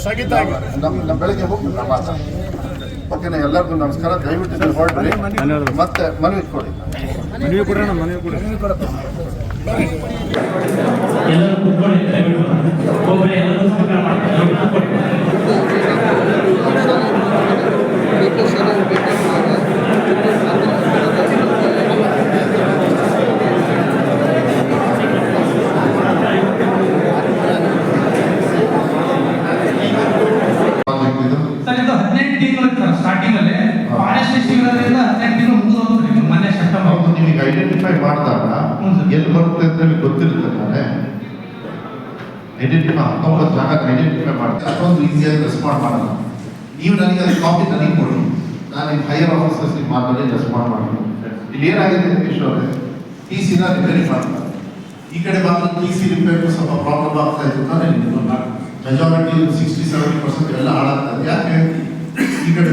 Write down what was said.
ನಮ್ಮ ಬೆಳಗ್ಗೆ ಹೋಗಿ ನಮ್ಮ ಓಕೆನಾ. ಎಲ್ಲರಿಗೂ ನಮಸ್ಕಾರ. ದಯವಿಟ್ಟು ನೀವು ಹೊರಡ್ರಿ. ಮತ್ತೆ ಮನವಿ ಕೊಡಿ. ಸ್ಟಾರ್ಟಿಂಗ್ ಅಲ್ಲಿ ಫಾರೆಸ್ಟ್ ಇರೋದ್ರಿಂದ 18 ತಿಂಗಳು ಮುಗಿದು ಮೊನ್ನೆ ಸೆಪ್ಟೆಂಬರ್. ನಿಮಗೆ ಐಡೆಂಟಿಫೈ ಮಾಡಿದಾಗ ಎಲ್ಲಿ ಬರುತ್ತೆ ಅಂತ ನಿಮಗೆ ಗೊತ್ತಿರುತ್ತೆ ತಾನೆ. ಐಡೆಂಟಿಫೈ 19 ಜಾಗ ಐಡೆಂಟಿಫೈ ಮಾಡ್ತಾರೆ. ಅಷ್ಟೊಂದು ಈಸಿಯಾಗಿ ರೆಸ್ಪಾಂಡ್ ಮಾಡಲ್ಲ. ನೀವು ನನಗೆ ಅದು ಕಾಪಿ ನನಗೆ ಕೊಡಿ. ನಾನು ನಿಮ್ಮ ಹೈಯರ್ ಆಫೀಸರ್ಸ್ ಮಾತಾಡಿ ರೆಸ್ಪಾಂಡ್ ಮಾಡ್ತೀನಿ. ಇಲ್ಲಿ ಏನಾಗಿದೆ ಈಶ್ವರ ಟಿಸಿನ ರಿಪೇರಿ ಮಾಡ್ತಾರೆ. ಈ ಕಡೆ ಬಂದು ಟಿಸಿ ರಿಪೇರಿ ಸ್ವಲ್ಪ ಪ್ರಾಬ್ಲಮ್ ಆಗ್ತಾ ಇತ್ತು ತಾನೇ. ಮೆಜಾರಿಟಿ 60-70% ಎಲ್ಲ ಹಾಳಾಗ್ತದೆ. ಯಾಕೆ ಈ ಕಡೆ